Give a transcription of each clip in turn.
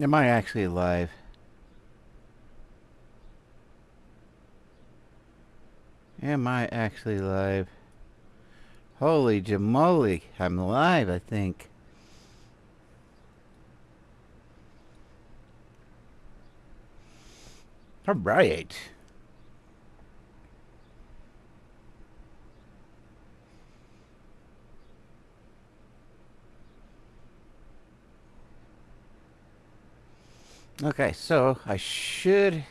Am I actually live? Am I actually live? Holy jamoly. I'm live, I think. All right. Okay, so I should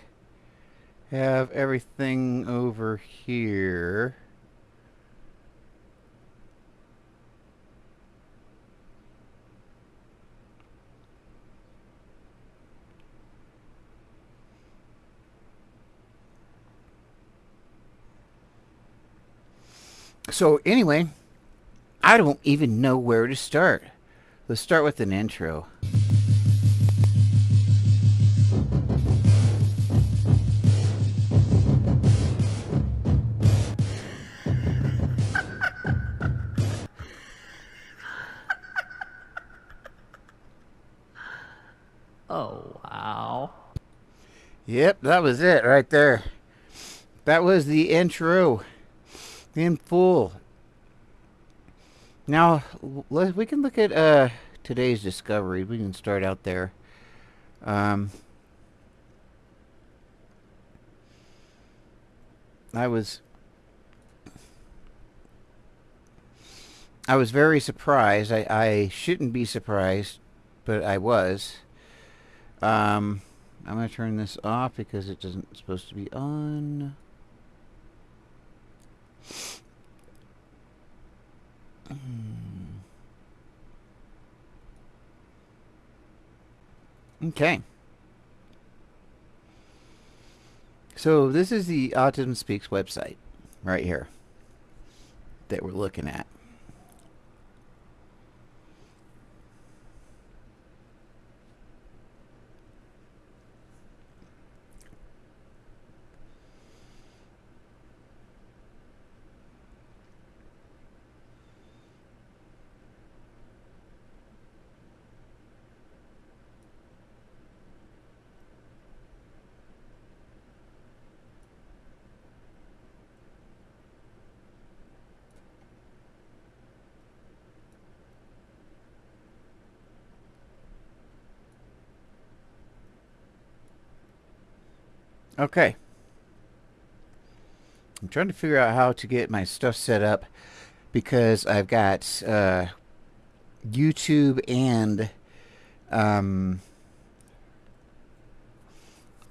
have everything over here. So, anyway, I don't even know where to start. Let's start with an intro. Oh, wow. Yep, that was it right there. That was the intro in full. Now, we can look at today's discovery. We can start out there. Um, I was I was very surprised. I shouldn't be surprised, but I was. Um, I'm gonna turn this off because it doesn't supposed to be on. Okay. So this is the Autism Speaks website right here that we're looking at. Okay. I'm trying to figure out how to get my stuff set up because I've got YouTube and um,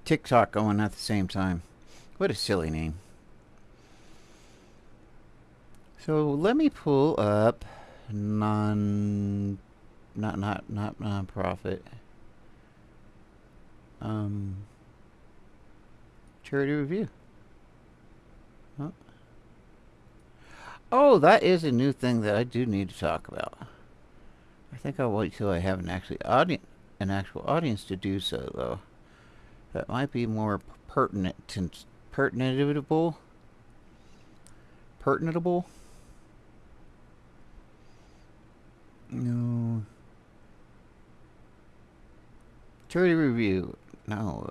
TikTok going at the same time. What a silly name. So let me pull up non not nonprofit. Um, charity review. Huh? Oh, that is a new thing that I do need to talk about. I think I'll wait till I have an actual audience to do so, though. That might be more pertinentable, pertinentable. No, charity review. No,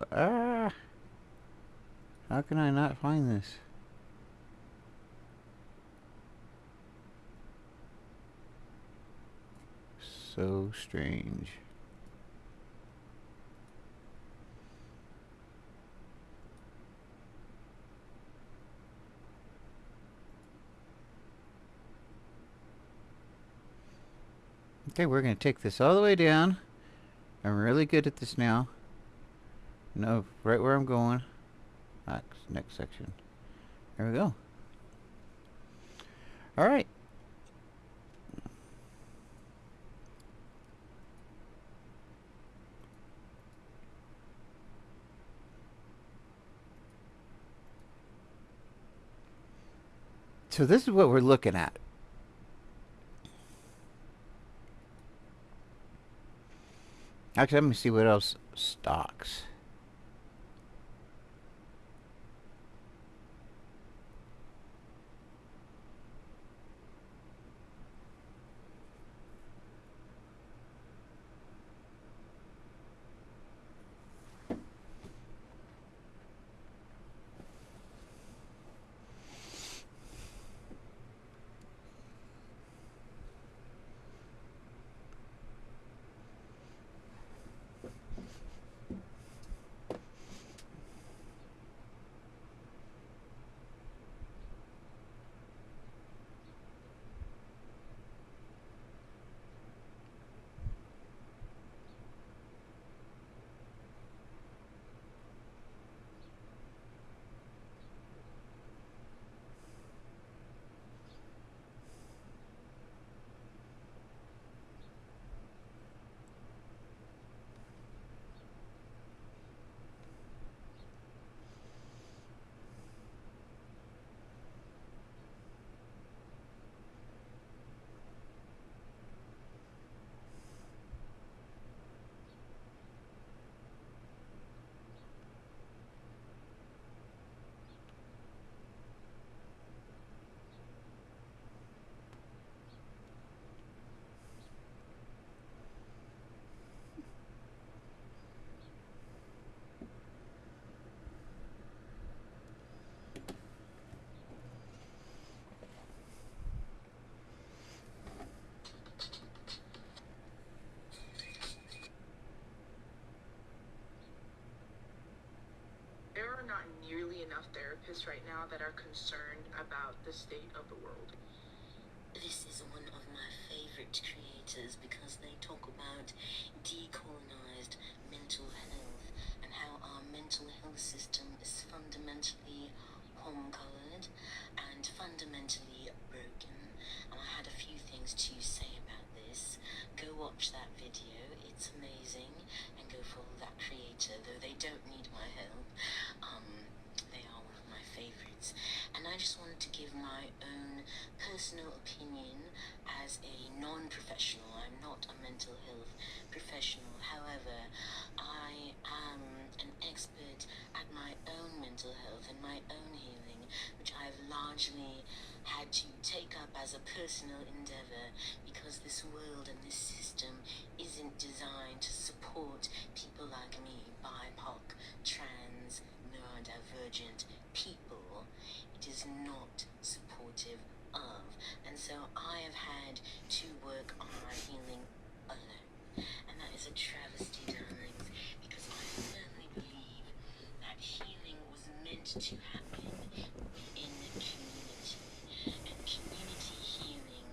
how can I not find this? So strange. Okay, we're going to take this all the way down. I'm really good at this now. Know right where I'm going. Next section. There we go. All right. So this is what we're looking at. Actually, let me see what else stocks. therapists right now that are concerned about the state of the world. This is one of my favorite creators because they talk about decolonized mental health and how our mental health system is fundamentally home-colored and fundamentally broken. And I had a few things to say about this. Go watch that video, it's amazing, and go follow that creator, though they don't need my help. They are one of my favorites. And I just wanted to give my own personal opinion as a non-professional. I'm not a mental health professional. However, I am an expert at my own mental health and my own healing, which I've largely had to take up as a personal endeavor because this world and this system isn't designed to support people like me, BIPOC, trans, neurodivergent people. It is not supportive of. And so I have had to work on my healing alone. And that is a travesty, darlings, because I firmly believe that healing was meant to happen within the community. And community healing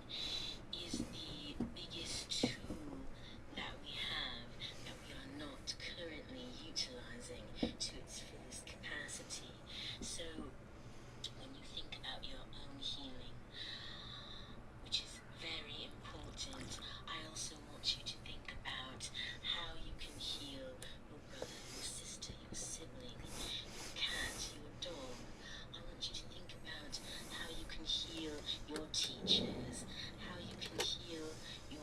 is the biggest tool that we have that we are not currently utilizing to its fullest capacity. So when you think about your own healing, which is very important, I also want you to think about how you can heal your brother, your sister, your sibling, your cat, your dog. I want you to think about how you can heal your teachers, how you can heal your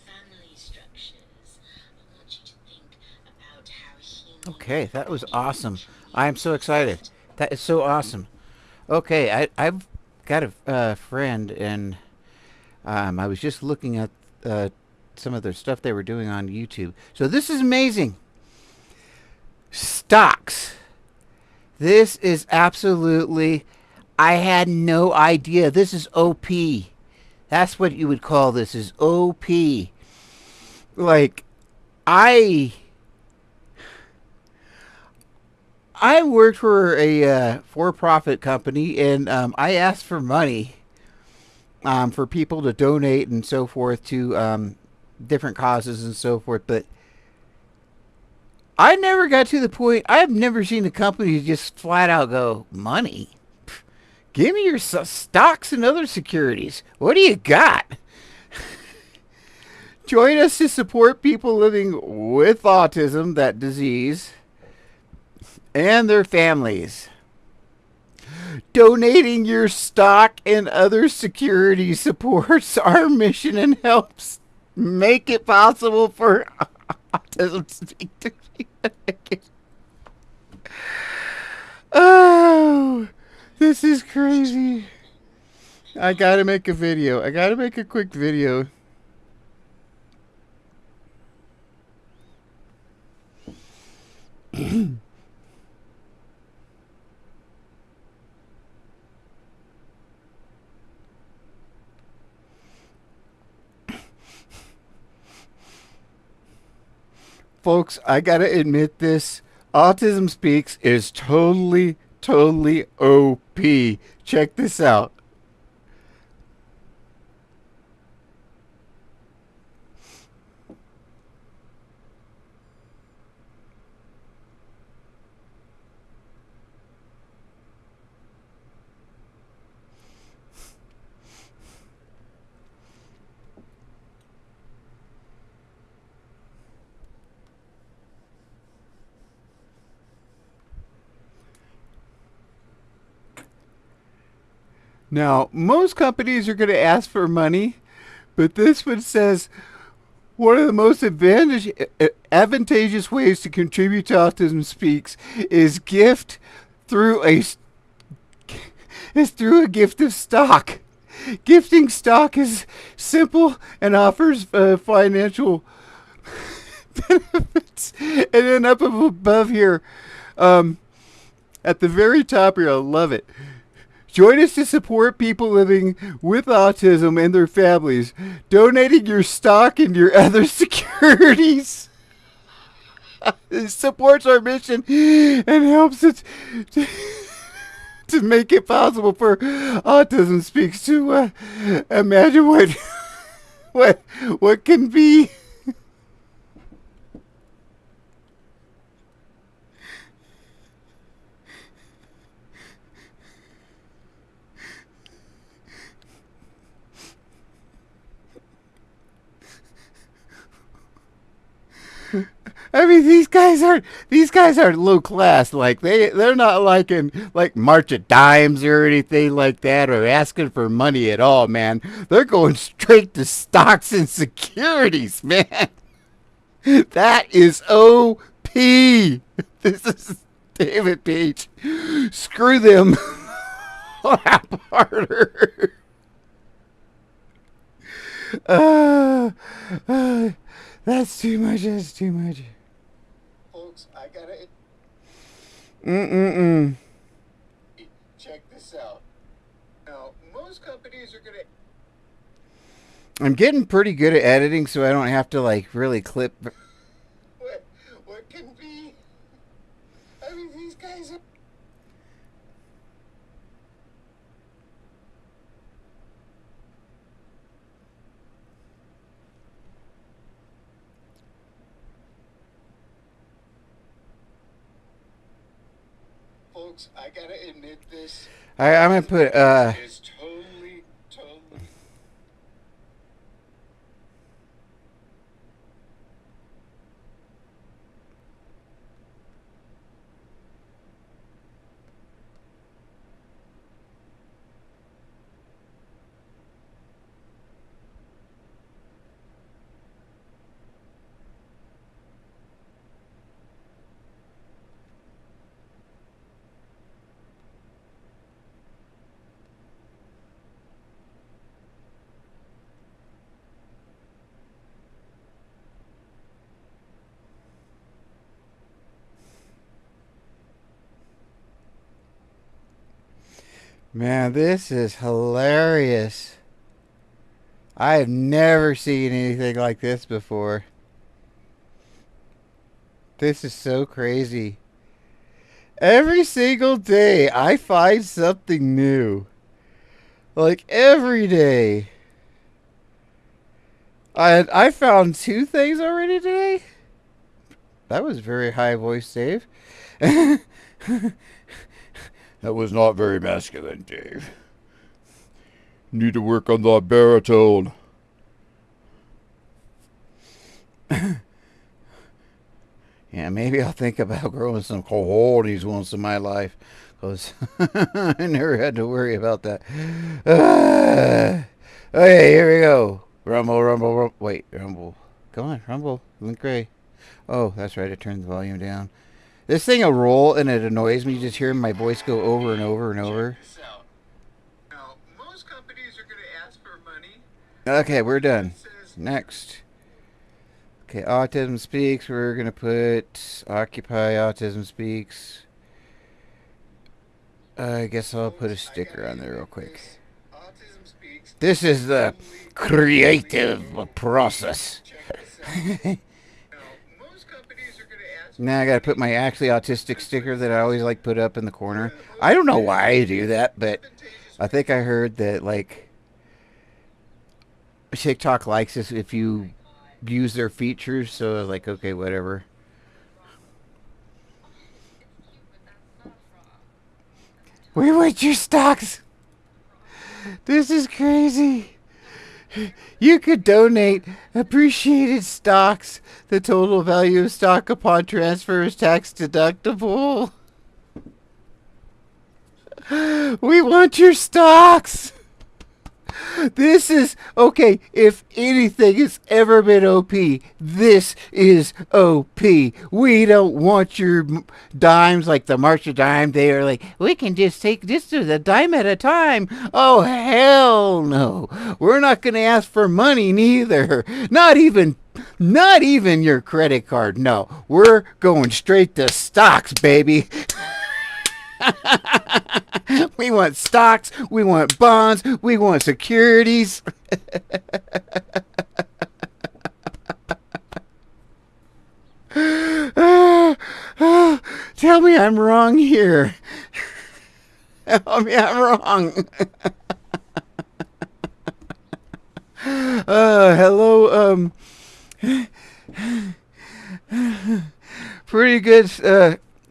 family structures. I want you to think about how healing Okay, that was begins awesome. I am with so excited. self. That is so awesome. Okay, I've got a friend, and I was just looking at uh, some of their stuff they were doing on YouTube. So this is amazing. Stocks. This is absolutely. I had no idea. This is OP. That's what you would call this. Is OP. Like I I worked for a for-profit company, and I asked for money for people to donate and so forth to different causes and so forth. But I never got to the point. I have never seen a company just flat out go money. Give me your stocks and other securities. What do you got? Join us to support people living with autism, that disease, and their families. Donating your stock and other security supports our mission and helps make it possible for Autism Speak to be. Oh, this is crazy. I gotta make a video. I gotta make a quick video. Folks, I gotta admit this. Autism Speaks is totally OP. Check this out. Now, most companies are going to ask for money, but this one says one of the most advantageous ways to contribute to Autism Speaks is gift through a is through a gift of stock. Gifting stock is simple and offers financial benefits. And then up above here, at the very top here, I love it. Join us to support people living with autism and their families, donating your stock and your other securities. It supports our mission and helps it. to make it possible for Autism Speaks to imagine what what can be. I mean, these guys aren't low class. Like they're not like in like March of Dimes or anything like that, or asking for money at all, man. They're going straight to stocks and securities, man. That is OP. This is David Page. Screw them. Lap harder. Uh, uh, that's too much. That's too much. Folks, I gotta Mm-mm-mm. check this out. Now, most companies are gonna. I'm getting pretty good at editing, so I don't have to like really clip. What can be? I mean, these guys are. Folks, I gotta admit this. I'm gonna put It's totally. man, this is hilarious. I have never seen anything like this before. This is so crazy. Every single day, I find something new. Like every day. I found two things already today. That was very high voice, Dave. That was not very masculine, Dave. Need to work on that baritone. Yeah, maybe I'll think about growing some cojones once in my life. Because I never had to worry about that. Okay, here we go. Rumble, rumble, rumble. Wait, rumble. Come on, rumble. Link Gray. Oh, that's right. I turned the volume down. This thing will roll and it annoys me just hearing my voice go over and over and over. Check this out. Now, most companies are gonna ask for money. Okay, we're done. It says Next. Okay, Autism Speaks. We're going to put Occupy Autism Speaks. I guess I'll put a sticker on there real quick. Autism Speaks. This is the creative process. Check this out. Now, most companies are gonna ask for Now I got to put my actually autistic sticker that I always like put up in the corner. I don't know why I do that, but I think I heard that like TikTok likes this if you use their features, so I was like, okay, whatever. We want your stocks. This is crazy. You could donate appreciated stocks. The total value of stock upon transfer is tax deductible. We want your stocks. This is okay. If anything has ever been OP, this is OP. We don't want your dimes like the March of Dime. They are like, we can just take just a dime at a time. Oh, hell no. We're not going to ask for money neither. Not even your credit card. No, we're going straight to stocks, baby. We want stocks, we want bonds, we want securities. Tell me I'm wrong here. I'm wrong. Hello, pretty good,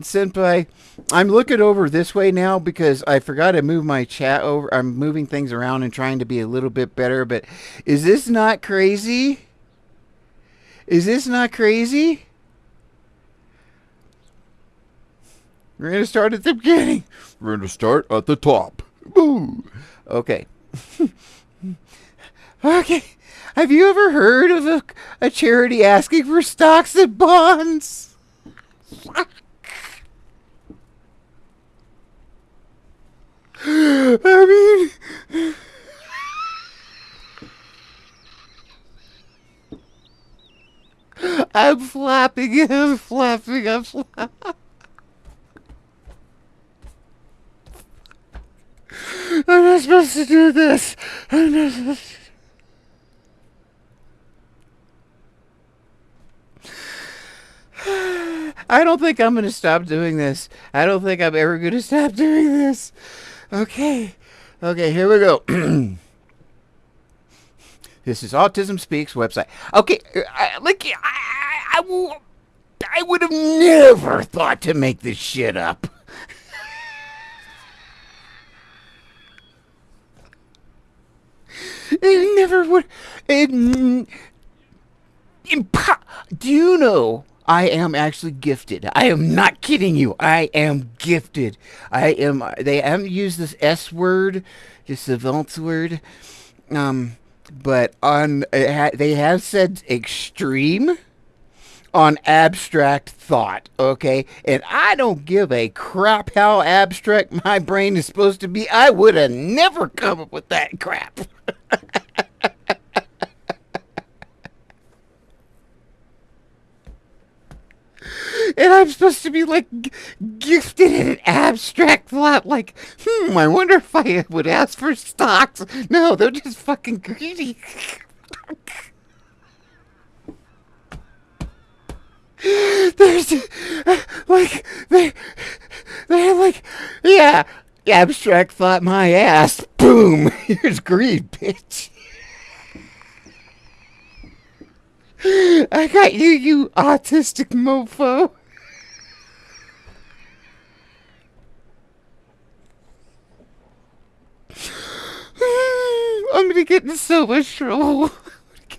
senpai. I'm looking over this way now because I forgot to move my chat over. I'm moving things around and trying to be a little bit better, but is this not crazy? Is this not crazy? We're going to start at the beginning. We're going to start at the top. Boo. Okay. Okay. Have you ever heard of a charity asking for stocks and bonds? I mean, I'm flapping, I'm flapping, I'm flapping. I'm not supposed to do this. I'm not supposed to. I don't think I'm going to stop doing this. I don't think I'm ever going to stop doing this. Okay. Okay, here we go. This is Autism Speaks website. Okay, I would have never thought to make this shit up. It never would. Do you know I am actually gifted? I am not kidding you. I am gifted. I am. They haven't used this S word, this savant word, but they have said extreme on abstract thought. Okay, and I don't give a crap how abstract my brain is supposed to be. I would have never come up with that crap. And I'm supposed to be like gifted in an abstract thought, like, I wonder if I would ask for stocks. No, they're just fucking greedy. There's like they like, yeah, abstract thought my ass. Boom. Here's greed, bitch. I got you, you autistic mofo. I'm gonna get in so much trouble.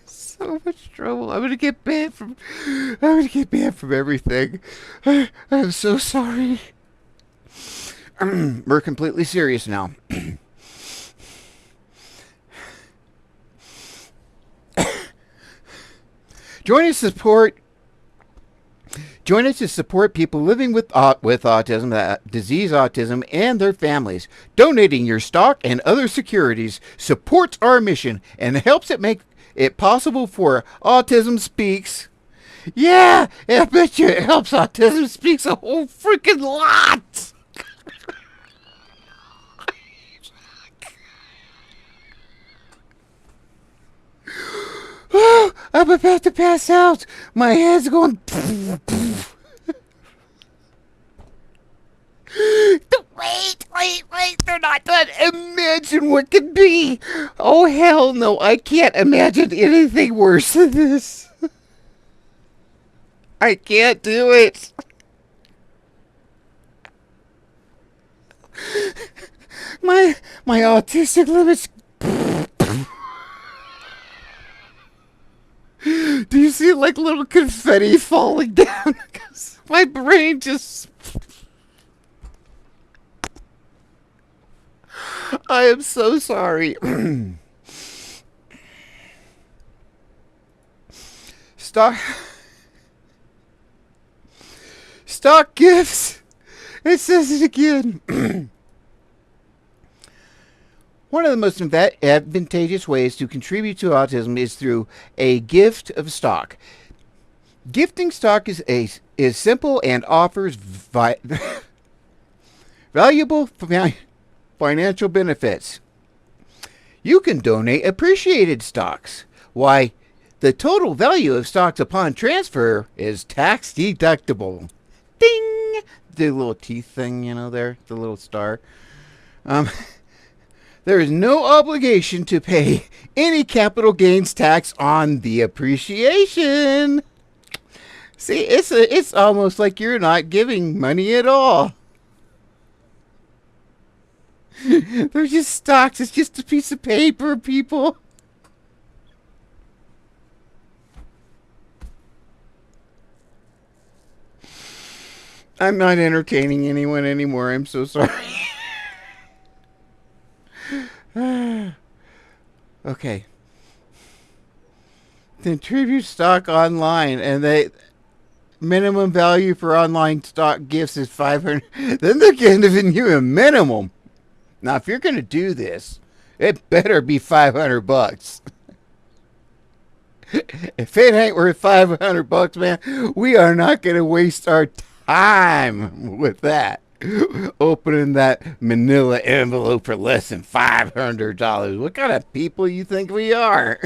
So much trouble. I'm gonna get banned from. I'm gonna get banned from everything. I'm so sorry. We're completely serious now. Join us to support people living with autism, that disease autism, and their families. Donating your stock and other securities supports our mission and helps it make it possible for Autism Speaks. Yeah, I bet you it helps Autism Speaks a whole freaking lot. I'm about to pass out. My head's going. Wait. They're not done. Imagine what could be. Oh, hell no. I can't imagine anything worse than this. I can't do it. My autistic limits. Do you see like little confetti falling down? Because my brain just. I am so sorry. Stock gifts. It says it again. One of the most advantageous ways to contribute to autism is through a gift of stock. Gifting stock is simple and offers valuable financial benefits. You can donate appreciated stocks. Why, the total value of stocks upon transfer is tax deductible. Ding! The little teeth thing, there, the little star. Um, there is no obligation to pay any capital gains tax on the appreciation. See, it's almost like you're not giving money at all. They're just stocks. It's just a piece of paper, people. I'm not entertaining anyone anymore. I'm so sorry. Okay. Contribute stock online, and they minimum value for online stock gifts is 500. Then they're giving you a minimum. Now, if you're going to do this, it better be $500. If it ain't worth $500, man, we are not going to waste our time with that. Opening that manila envelope for less than $500. What kind of people you think we are?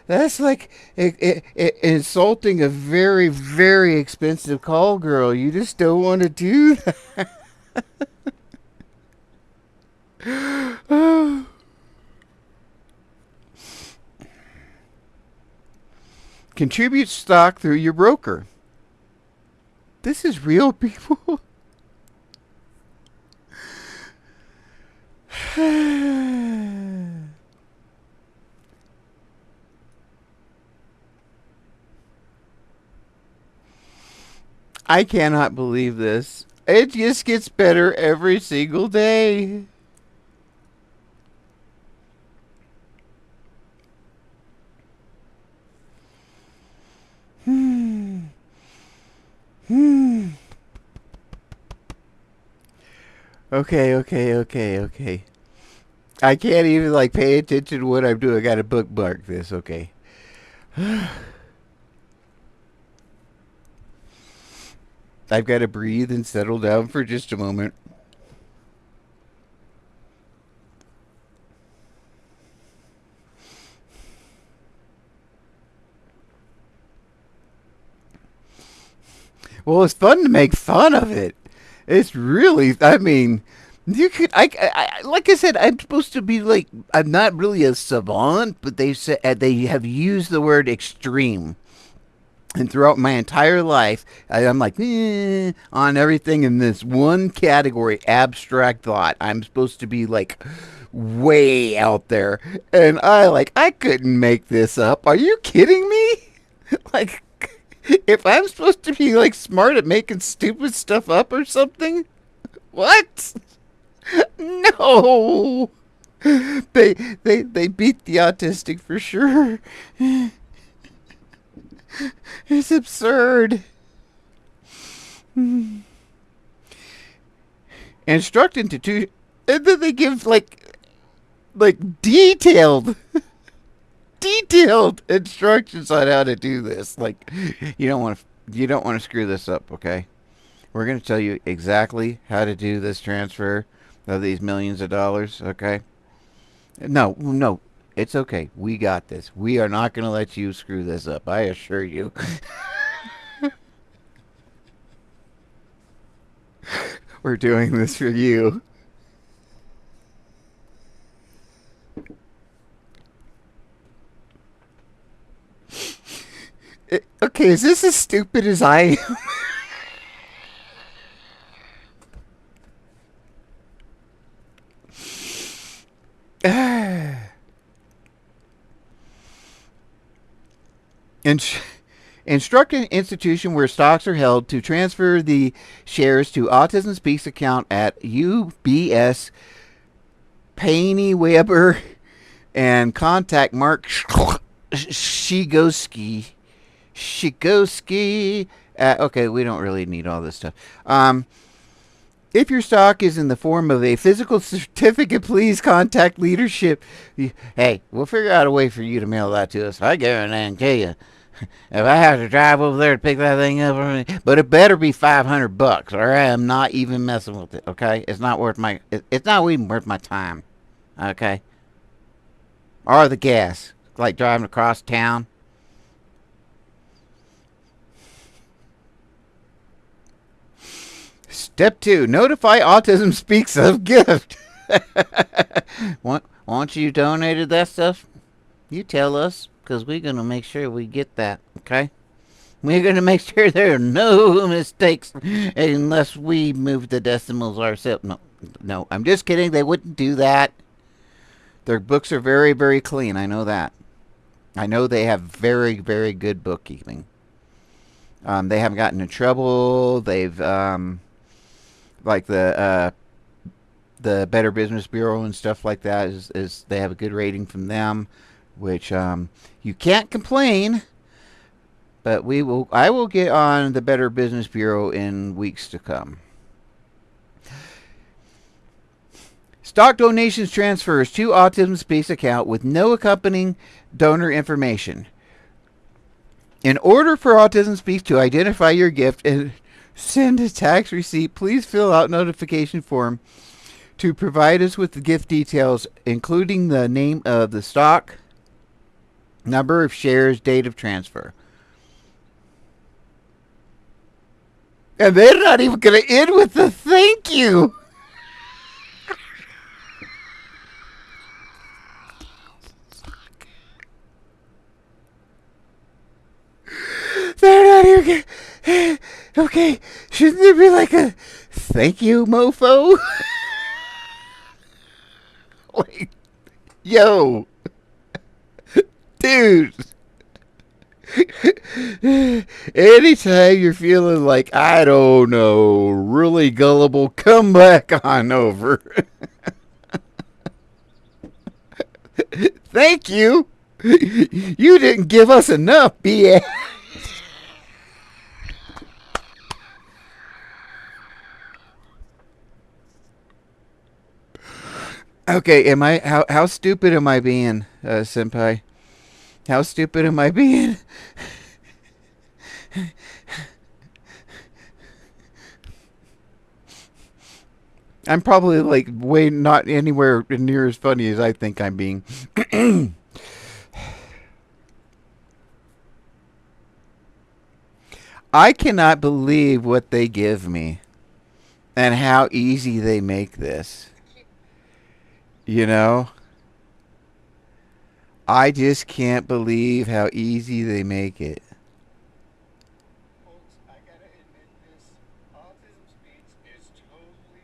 That's like insulting a very, very expensive call girl. You just don't want to do that. Contribute stock through your broker. This is real, people. I cannot believe this. It just gets better every single day. Okay. I can't even like pay attention to what I'm doing. I gotta bookmark this. Okay. I've got to breathe and settle down for just a moment. Well, it's fun to make fun of it. It's really, I mean, you could, like I said, I'm supposed to be like, I'm not really a savant, but they said they have used the word extreme. And throughout my entire life, I'm like, on everything in this one category, abstract thought. I'm supposed to be like way out there. And I couldn't make this up. Are you kidding me? Like, if I'm supposed to be like smart at making stupid stuff up or something, what? No. They beat the autistic for sure. It's absurd. Instruct institution, and then they give like detailed instructions on how to do this. Like, you don't want to screw this up, okay? We're going to tell you exactly how to do this transfer of these millions of dollars, okay? No, it's okay. We got this. We are not going to let you screw this up. I assure you. We're doing this for you. Okay, is this as stupid as I am? Ins- Instruct an institution where stocks are held to transfer the shares to Autism Speaks account at UBS Payne Weber and contact Mark Shigoski. Okay, we don't really need all this stuff. If your stock is in the form of a physical certificate, please contact leadership. Hey, we'll figure out a way for you to mail that to us. I guarantee you. If I have to drive over there to pick that thing up, but it better be $500, or I'm not even messing with it. Okay, it's not worth my. It's not even worth my time. Okay, or the gas, like driving across town. Step 2, notify Autism Speaks of gift. Once you donated that stuff, you tell us, because we're going to make sure we get that, okay? We're going to make sure there are no mistakes unless we move the decimals ourselves. No, I'm just kidding. They wouldn't do that. Their books are very, very clean. I know that. I know they have very, very good bookkeeping. They haven't gotten in trouble. They've, like the Better Business Bureau and stuff like that is they have a good rating from them, which you can't complain. But I will get on the Better Business Bureau in weeks to come. Stock donations transfers to Autism Speaks account with no accompanying donor information. In order for Autism Speaks to identify your gift and send a tax receipt, please fill out notification form to provide us with the gift details, including the name of the stock, number of shares, date of transfer. And they're not even going to end with the thank you. They're not even going. Okay, shouldn't there be like a thank you, mofo? Like, yo, dude. Anytime you're feeling like, I don't know, really gullible, come back on over. Thank you. You didn't give us enough, BS. Okay, how stupid am I being, senpai? How stupid am I being? I'm probably like way not anywhere near as funny as I think I'm being. I cannot believe what they give me and how easy they make this. You know? I just can't believe how easy they make it. Folks, I gotta admit this. Autism Speaks is totally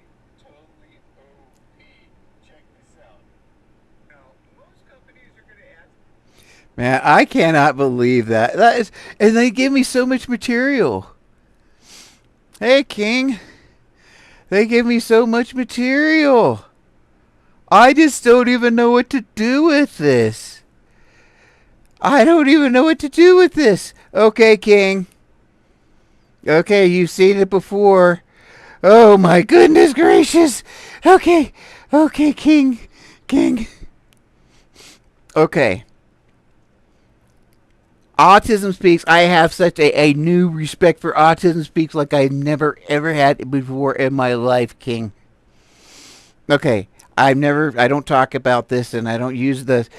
OP. Check this out. Now, most companies are gonna ask. Man, I cannot believe that. And they give me so much material. Hey, King. They give me so much material. I just don't even know what to do with this. I don't even know what to do with this. Okay, King. Okay, you've seen it before. Oh my goodness gracious. Okay, King. Okay. Autism Speaks. I have such a new respect for Autism Speaks like I never ever had before in my life, King. Okay. I don't talk about this, and I don't use the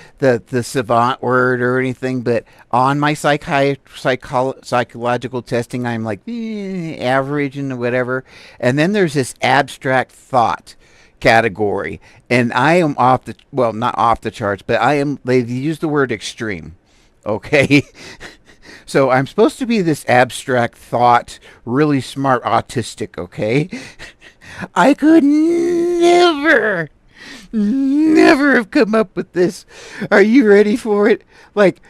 savant word or anything, but on my psychological testing, I'm like average and whatever. And then there's this abstract thought category, and I am not off the charts, but they use the word extreme. Okay. So I'm supposed to be this abstract thought, really smart autistic, okay? I could never have come up with this. Are you ready for it? Like,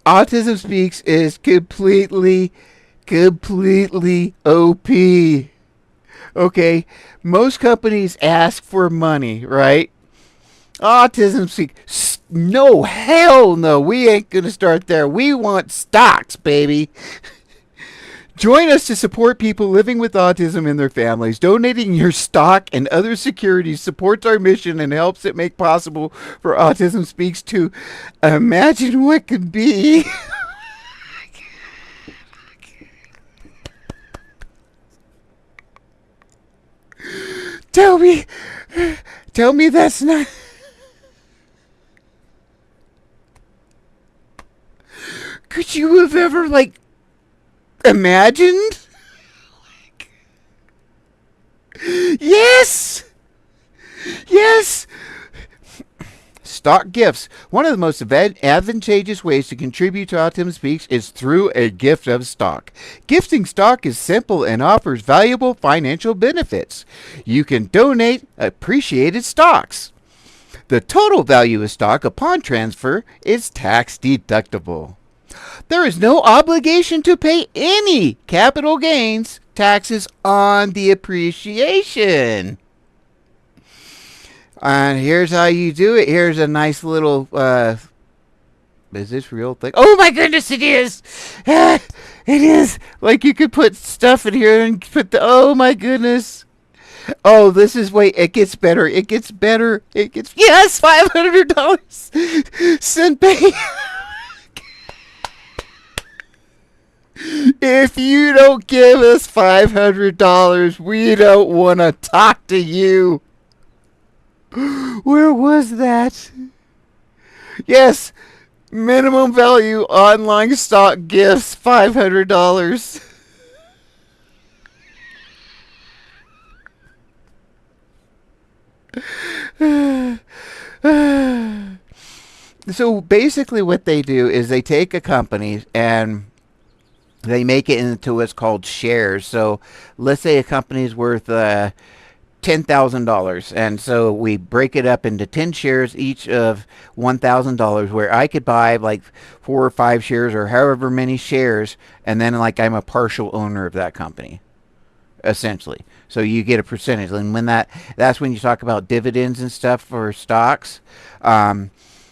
Autism Speaks is completely OP. Okay? Most companies ask for money, right? Autism Speaks. No, hell no. We ain't going to start there. We want stocks, baby. Join us to support people living with autism and their families. Donating your stock and other securities supports our mission and helps it make possible for Autism Speaks to imagine what could be. Tell me that's not... Could you have ever, imagined? Yes! Yes! Stock gifts. One of the most advantageous ways to contribute to Autism Speaks is through a gift of stock. Gifting stock is simple and offers valuable financial benefits. You can donate appreciated stocks. The total value of stock upon transfer is tax deductible. There is no obligation to pay any capital gains taxes on the appreciation. And here's how you do it. Here's a nice little. Is this real thing? Oh my goodness, it is! It is! Like you could put stuff in here and put the. Oh my goodness! Oh, this is. Wait, it gets better. It gets better. It gets. Yes! $500! Send pay. If you don't give us $500, we don't want to talk to you. Where was that? Yes, minimum value online stock gifts $500. So basically, what they do is they take a company and they make it into what's called shares. So let's say a company is worth $10,000, and so we break it up into 10 shares, each of $1,000, where I could buy like 4 or 5 shares or however many shares, and then like I'm a partial owner of that company, essentially. So you get a percentage, and when that's when you talk about dividends and stuff for stocks.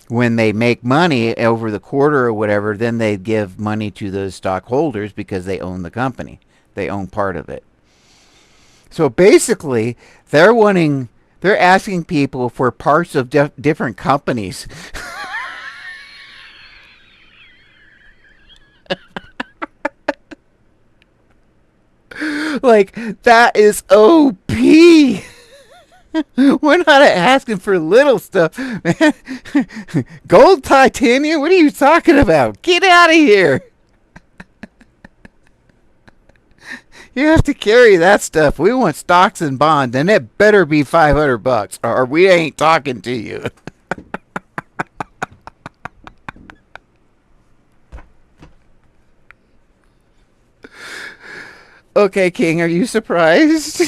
When they make money over the quarter or whatever, then they give money to those stockholders because they own the company. They own part of it. So basically, they're asking people for parts of different companies. Like, that is OP. We're not asking for little stuff, man. Gold, titanium? What are you talking about? Get out of here. You have to carry that stuff. We want stocks and bonds, and it better be $500, or we ain't talking to you. Okay, King, are you surprised?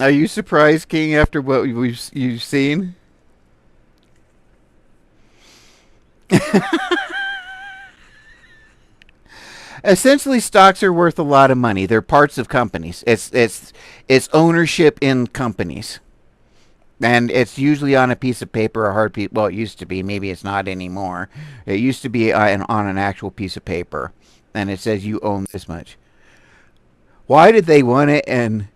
Are you surprised, King, after what you've seen? Essentially, stocks are worth a lot of money. They're parts of companies. It's ownership in companies, and it's usually on a piece of paper or hard piece. Well, it used to be. Maybe it's not anymore. It used to be on an actual piece of paper, and it says you own this much. Why did they want it, and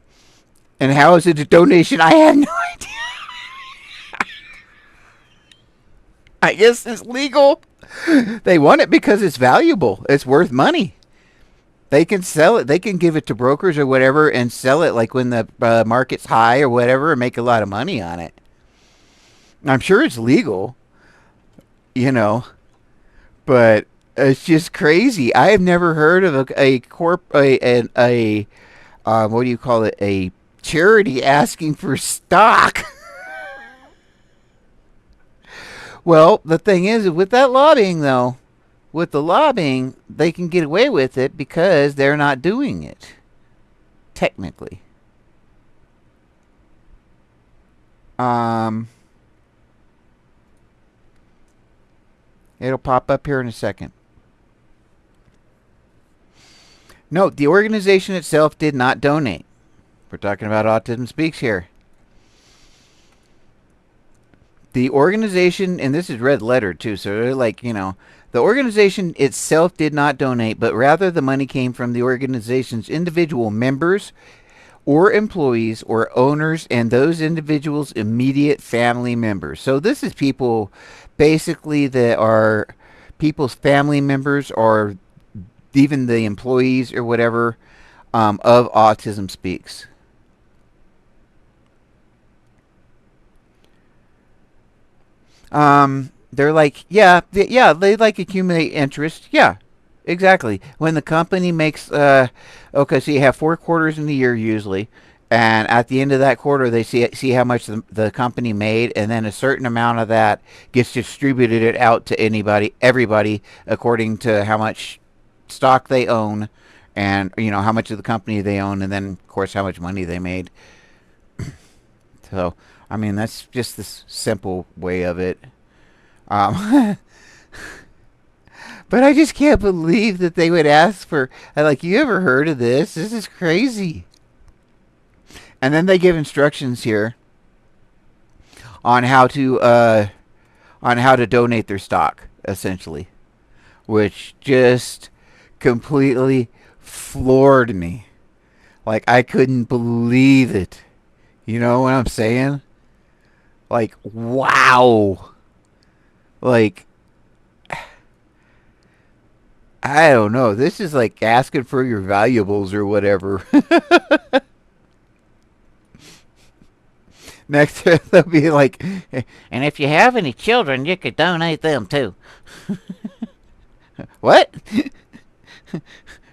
how is it a donation? I have no idea. I guess it's legal. They want it because it's valuable. It's worth money. They can sell it. They can give it to brokers or whatever and sell it like when the market's high or whatever and make a lot of money on it. I'm sure it's legal, you know, but it's just crazy. I have never heard of a what do you call it? A charity asking for stock. Well, the thing is, with that lobbying, though, with the lobbying, they can get away with it because they're not doing it, technically. It'll pop up here in a second. Note, the organization itself did not donate. We're talking about Autism Speaks here. The organization, and this is red letter too, so they're like, the organization itself did not donate, but rather the money came from the organization's individual members or employees or owners and those individuals' immediate family members. So this is people basically that are people's family members or even the employees or whatever of Autism Speaks. They're like, they like accumulate interest. Yeah, Exactly. When the company makes, okay, so you have 4 quarters in the year usually, and at the end of that quarter, they see how much the company made, and then a certain amount of that gets distributed it out to everybody, according to how much stock they own, and how much of the company they own, and then of course how much money they made. So, I mean, that's just this simple way of it. Um, But I just can't believe that they would ask for, like, you ever heard of this? This is crazy. And then they give instructions here on how to donate their stock, essentially, which just completely floored me. Like, I couldn't believe it. You know what I'm saying? Like, wow. Like, I don't know. This is like asking for your valuables or whatever. Next, they'll be like, and if you have any children, you could donate them too. What?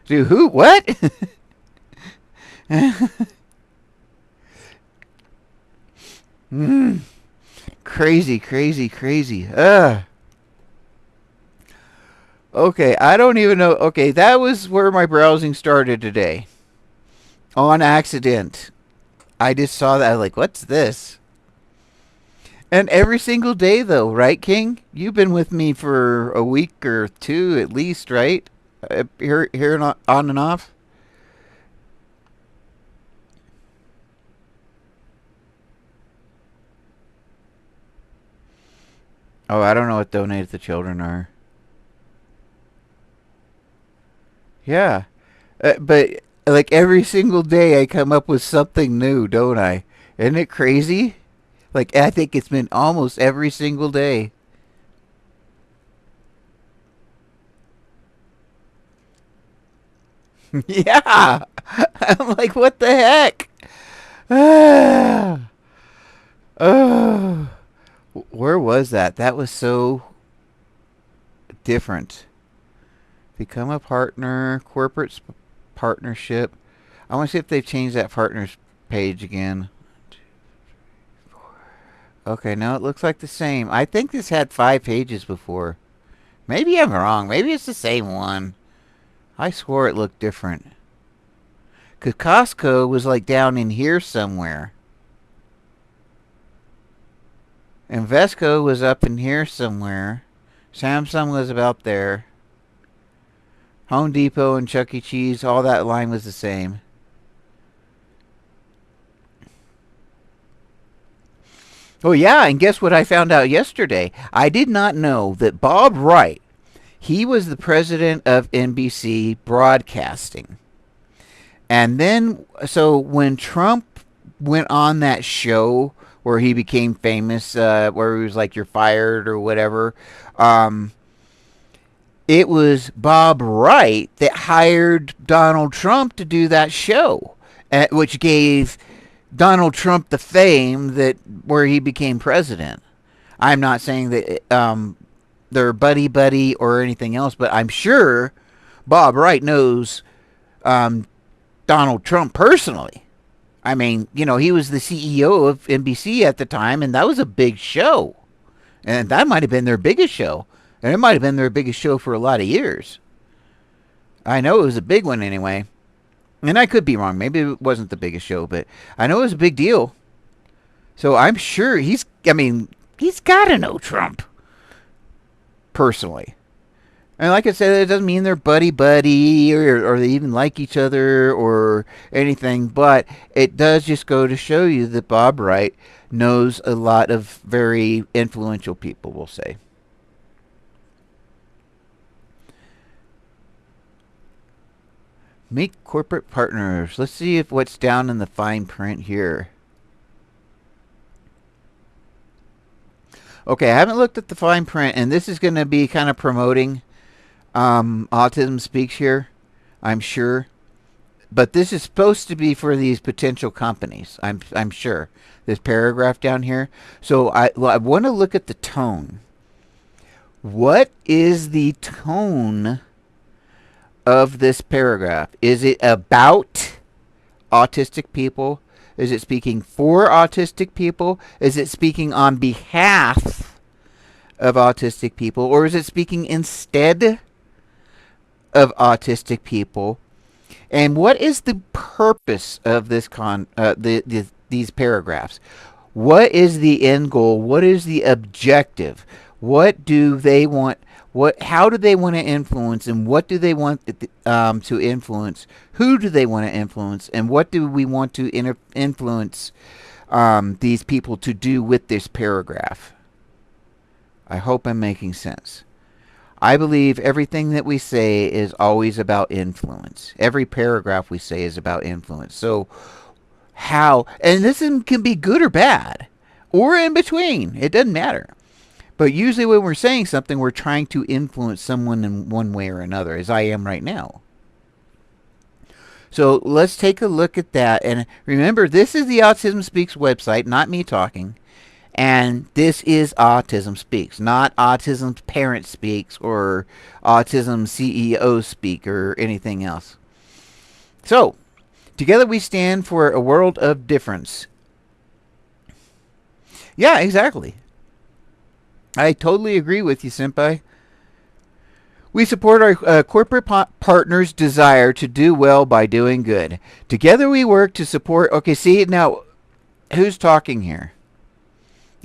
Do who? What? mm, crazy, crazy, crazy. Okay, I don't even know. Okay, that was where my browsing started today. On accident. I just saw that. I was like, what's this? And every single day, though, right, King? You've been with me for a week or two at least, right? Here and on and off. Oh, I don't know what donate the children are. Yeah, but like every single day, I come up with something new, don't I? Isn't it crazy? Like I think it's been almost every single day. Yeah, I'm like, what the heck? Oh, where was that? That was so different. Become a partner, partnership. I want to see if they've changed that partners page again. Okay, no, it looks like the same. I think this had 5 pages before. Maybe I'm wrong. Maybe it's the same one. I swore it looked different. Because Costco was like down in here somewhere. And Vesco was up in here somewhere. Samsung was about there. Home Depot and Chuck E. Cheese, all that line was the same. Oh, yeah, and guess what I found out yesterday? I did not know that Bob Wright, he was the president of NBC Broadcasting. And then, so when Trump went on that show where he became famous, where he was like, you're fired or whatever, it was Bob Wright that hired Donald Trump to do that show, which gave Donald Trump the fame that where he became president. I'm not saying that they're buddy buddy or anything else, but I'm sure Bob Wright knows Donald Trump personally. I mean, he was the CEO of NBC at the time, and that was a big show. And that might have been their biggest show. And it might have been their biggest show for a lot of years. I know it was a big one anyway. And I could be wrong. Maybe it wasn't the biggest show, but I know it was a big deal. So I'm sure he's got to know Trump personally. And like I said, it doesn't mean they're buddy-buddy or they even like each other or anything. But it does just go to show you that Bob Wright knows a lot of very influential people, we'll say. Meet corporate partners. Let's see if what's down in the fine print here. Okay, I haven't looked at the fine print, and this is going to be kind of promoting Autism Speaks here, I'm sure. But this is supposed to be for these potential companies, I'm sure. This paragraph down here. So I want to look at the tone. What is the tone of this paragraph? Is it about autistic people? Is it speaking for autistic people? Is it speaking on behalf of autistic people? Or is it speaking instead of autistic people? And what is the purpose of this these paragraphs? What is the end goal? What is the objective? What do they want? How do they want to influence, and what do they want to influence? Who do they want to influence, and what do we want to influence these people to do with this paragraph? I hope I'm making sense. I believe everything that we say is always about influence. Every paragraph we say is about influence. So how, and this can be good or bad, or in between. It doesn't matter. But usually when we're saying something, we're trying to influence someone in one way or another, as I am right now. So let's take a look at that. And remember, this is the Autism Speaks website, not me talking. And this is Autism Speaks, not Autism Parent Speaks or Autism CEO Speak or anything else. So, together we stand for a world of difference. Yeah, exactly. I totally agree with you, Senpai. We support our corporate partners' desire to do well by doing good. Together we work to support... Okay, see, now, who's talking here?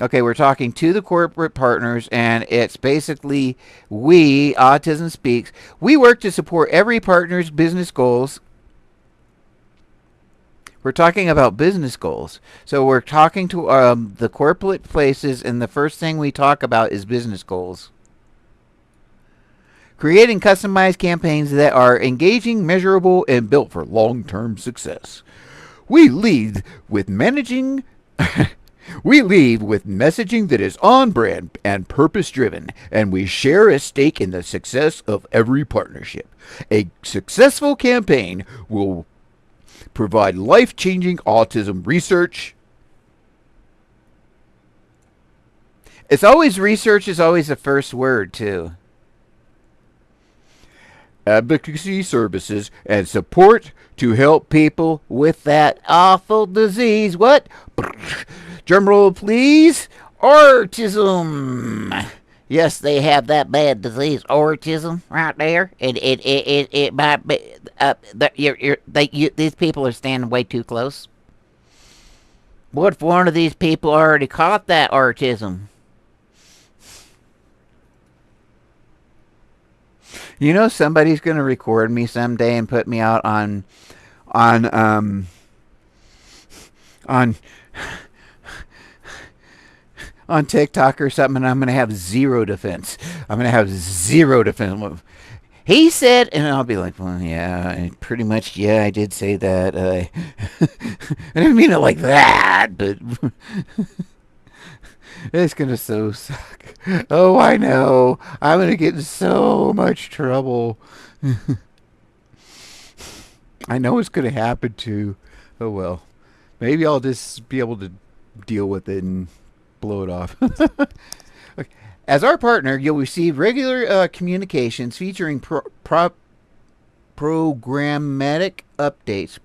Okay, we're talking to the corporate partners, and it's basically we, Autism Speaks, we work to support every partner's business goals. We're talking about business goals. So we're talking to the corporate places, and the first thing we talk about is business goals. Creating customized campaigns that are engaging, measurable, and built for long-term success. We lead with managing... We lead with messaging that is on brand and purpose-driven, and we share a stake in the success of every partnership. A successful campaign will provide life-changing autism research. It's always research is always the first word, too. Advocacy services and support to help people with that awful disease. What? Drum roll, please. Autism. Yes, they have that bad disease, autism, right there. It might be. These people are standing way too close. What if one of these people already caught that autism? You know, somebody's going to record me someday and put me out on TikTok or something, and I'm going to have zero defense. I'm going to have zero defense. He said, and I'll be like, well, yeah, pretty much, yeah, I did say that. I didn't mean it like that, but it's going to so suck. Oh, I know. I'm going to get in so much trouble. I know it's going to happen too. Oh, well. Maybe I'll just be able to deal with it and blow it off. Okay. As our partner, you'll receive regular communications featuring programmatic updates.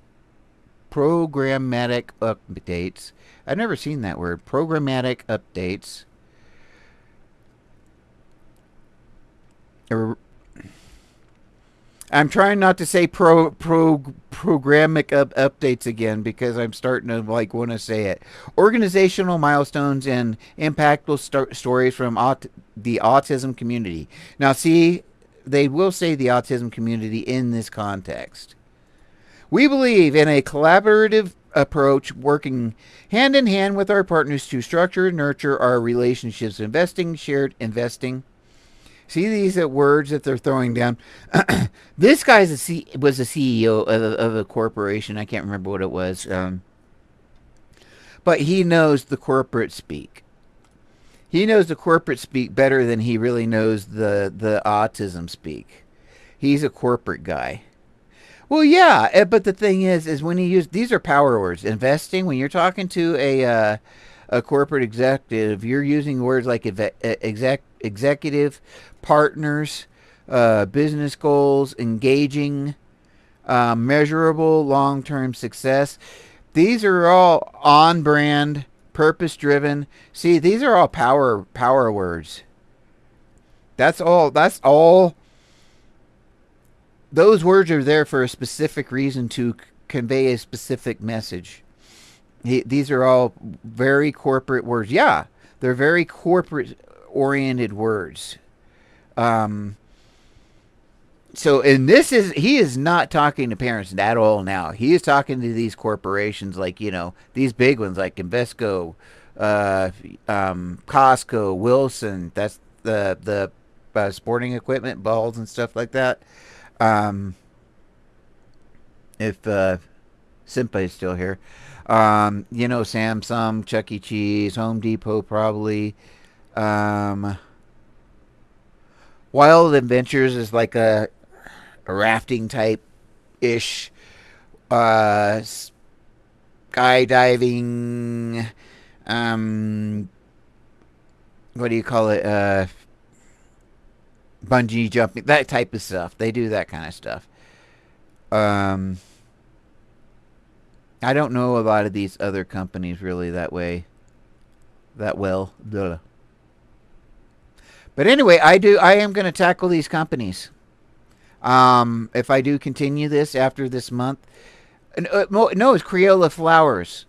Programmatic updates. I've never seen that word. Programmatic updates. I'm trying not to say programmatic updates again because I'm starting to want to say it. Organizational milestones and impactful stories from the autism community. Now, see, they will say the autism community in this context. We believe in a collaborative approach, working hand in hand with our partners to structure and nurture our relationships, shared investing. See these words that they're throwing down. This guy was a CEO of a corporation. I can't remember what it was. But he knows the corporate speak. He knows the corporate speak better than he really knows the autism speak. He's a corporate guy. Well, yeah, but the thing is when he these are power words. Investing, when you're talking to a corporate executive, you're using words like executive, partners, business goals, engaging, measurable long-term success. These are all on-brand, purpose-driven. See, these are all power words. That's all. That's all. Those words are there for a specific reason to convey a specific message. These are all very corporate words. Yeah, they're very corporate oriented words. Um, so, and this is, he is not talking to parents at all now. He is talking to these corporations like, these big ones like Invesco, Costco, Wilson. That's the sporting equipment, balls and stuff like that. Um, if Senpai is still here. Samsung, Chuck E. Cheese, Home Depot, probably. Um, Wild Adventures is like a rafting type ish. Skydiving. What do you call it? Bungee jumping, that type of stuff. They do that kind of stuff. Um, I don't know a lot of these other companies really that well. Duh. But anyway, I am going to tackle these companies. If I do continue this after this month, no, it's Crayola Flowers.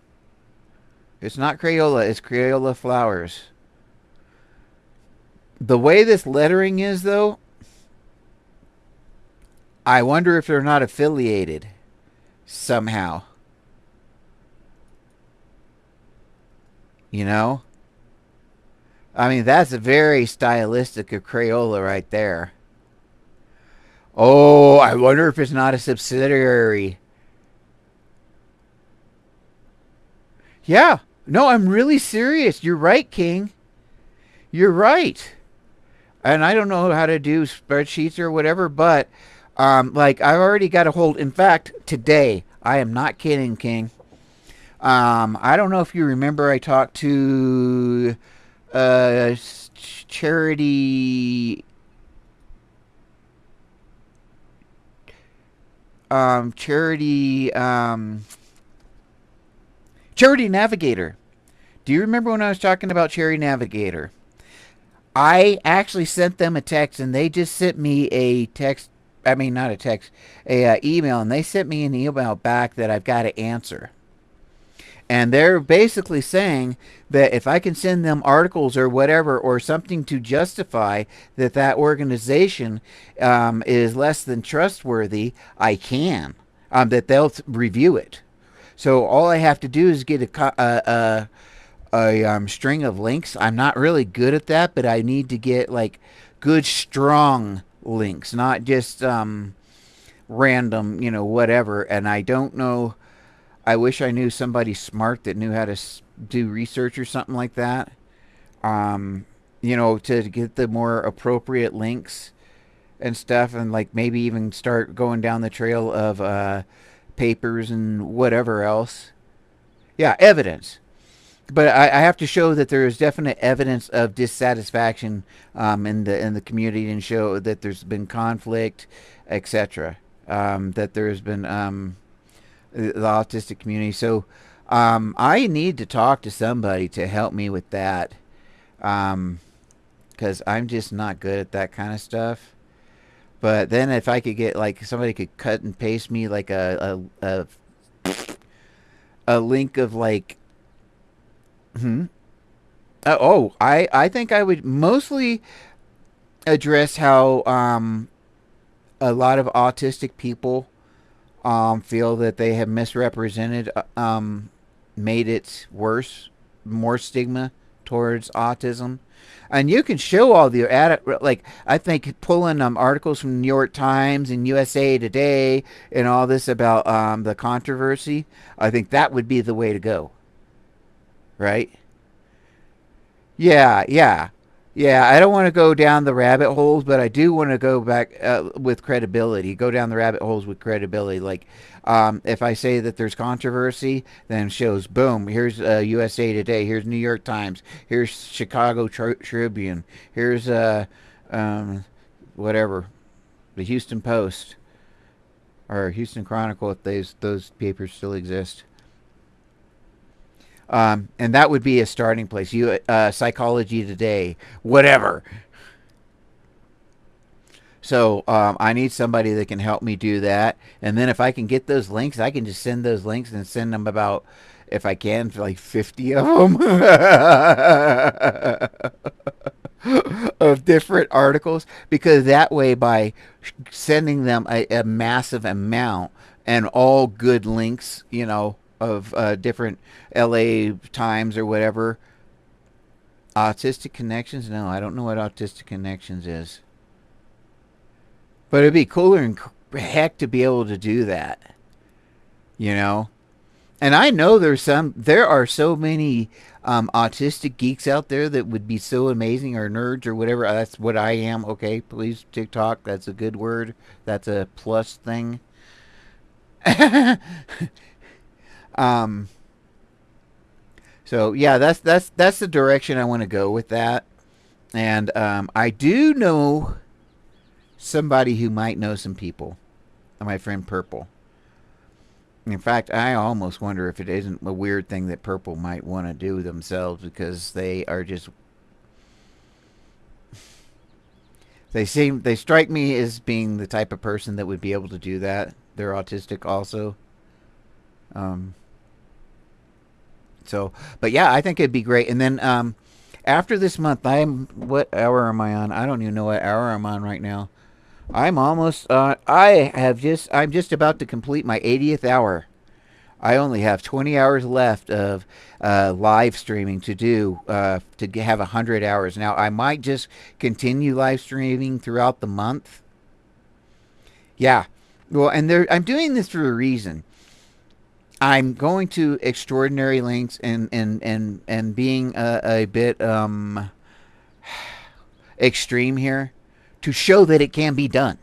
It's not Crayola, it's Crayola Flowers. The way this lettering is, though, I wonder if they're not affiliated somehow. You know? I mean, that's a very stylistic of Crayola right there. Oh, I wonder if it's not a subsidiary. Yeah. No, I'm really serious. You're right, King. You're right. And I don't know how to do spreadsheets or whatever, but like I've already got a hold. In fact, today, I am not kidding, King. I don't know if you remember I talked to charity charity Charity Navigator. Do you remember when I was talking about Charity Navigator? I actually sent them a text, and they just sent me a text. I mean, not a text, a email, and they sent me an email back that I've got to answer. And they're basically saying that if I can send them articles or whatever or something to justify that that organization is less than trustworthy, I can. That they'll review it. So all I have to do is get a string of links. I'm not really good at that, but I need to get like good strong links, not just random, whatever. And I don't know. I wish I knew somebody smart that knew how to do research or something like that. To get the more appropriate links and stuff, and like maybe even start going down the trail of papers and whatever else. Yeah, evidence. But I have to show that there is definite evidence of dissatisfaction in the community, and show that there's been conflict, etc. That there's been the autistic community. So I need to talk to somebody to help me with that, because I'm just not good at that kind of stuff. But then if I could get like somebody could cut and paste me like a link of like I think I would mostly address how a lot of autistic people feel that they have misrepresented, made it worse, more stigma towards autism. And you can show all the like I think pulling articles from New York Times and USA Today and all this about the controversy. I think that would be the way to go. Right? Yeah. I don't want to go down the rabbit holes, but I do want to go back with credibility. Go down the rabbit holes with credibility. Like, if I say that there's controversy, then shows, boom, here's USA Today, here's New York Times, here's Chicago Tribune, here's whatever, the Houston Post or Houston Chronicle, if those papers still exist. And that would be a starting place. Psychology Today, whatever. So I need somebody that can help me do that. And then if I can get those links, I can just send those links and send them about, if I can, for like 50 of them of different articles. Because that way, by sending them a massive amount and all good links, of different LA Times or whatever. Autistic Connections? No, I don't know what Autistic Connections is. But it'd be cooler and heck to be able to do that, you know. And I know there are so many autistic geeks out there that would be so amazing, or nerds or whatever. That's what I am. Okay, please TikTok. That's a good word. That's a plus thing. um. So yeah, that's the direction I want to go with that. And I do know somebody who might know some people. My friend Purple. In fact, I almost wonder if it isn't a weird thing that Purple might want to do themselves, because they are just, they strike me as being the type of person that would be able to do that. They're autistic also. Um but yeah, I think it'd be great. And then after this month, what hour am I on? I don't even know what hour I'm on right now. I'm almost. I'm just about to complete my 80th hour. I only have 20 hours left of live streaming to do to have 100 hours. Now I might just continue live streaming throughout the month. Yeah, well, and I'm doing this for a reason. I'm going to extraordinary lengths and being a bit extreme here to show that it can be done.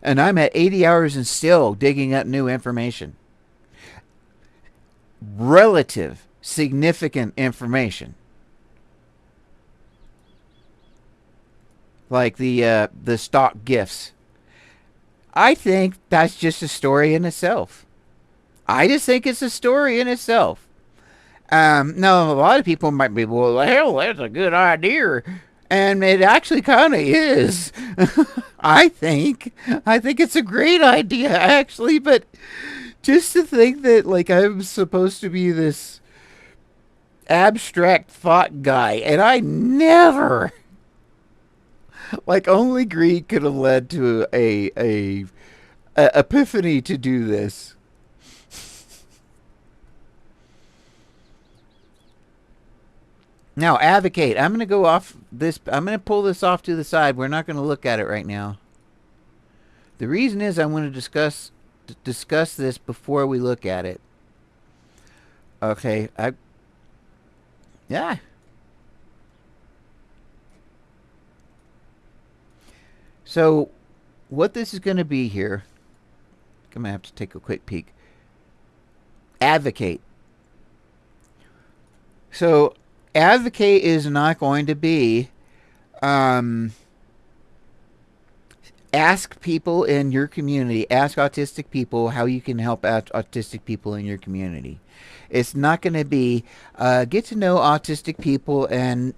And I'm at 80 hours and still digging up new information. Relative, significant information. Like the stock gifts. I think that's just a story in itself. I just think it's a story in itself. Now, a lot of people might be, well, hell, that's a good idea. And it actually kind of is. I think it's a great idea, actually. But just to think that, like, I'm supposed to be this abstract thought guy, and I never, like, only greed could have led to a epiphany to do this. Now, advocate. I'm going to go off this. I'm going to pull this off to the side. We're not going to look at it right now. The reason is I want to discuss this before we look at it. Okay. Yeah. So, what this is going to be here, I'm going to have to take a quick peek. Advocate. So, advocate is not going to be ask people in your community, ask autistic people how you can help out autistic people in your community. It's not going to be get to know autistic people and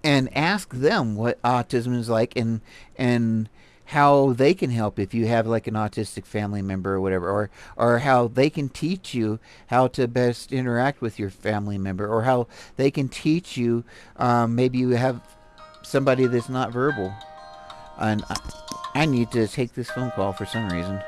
ask them what autism is like, and how they can help if you have like an autistic family member or whatever, or how they can teach you how to best interact with your family member, or how they can teach you, maybe you have somebody that's not verbal. And I need to take this phone call for some reason.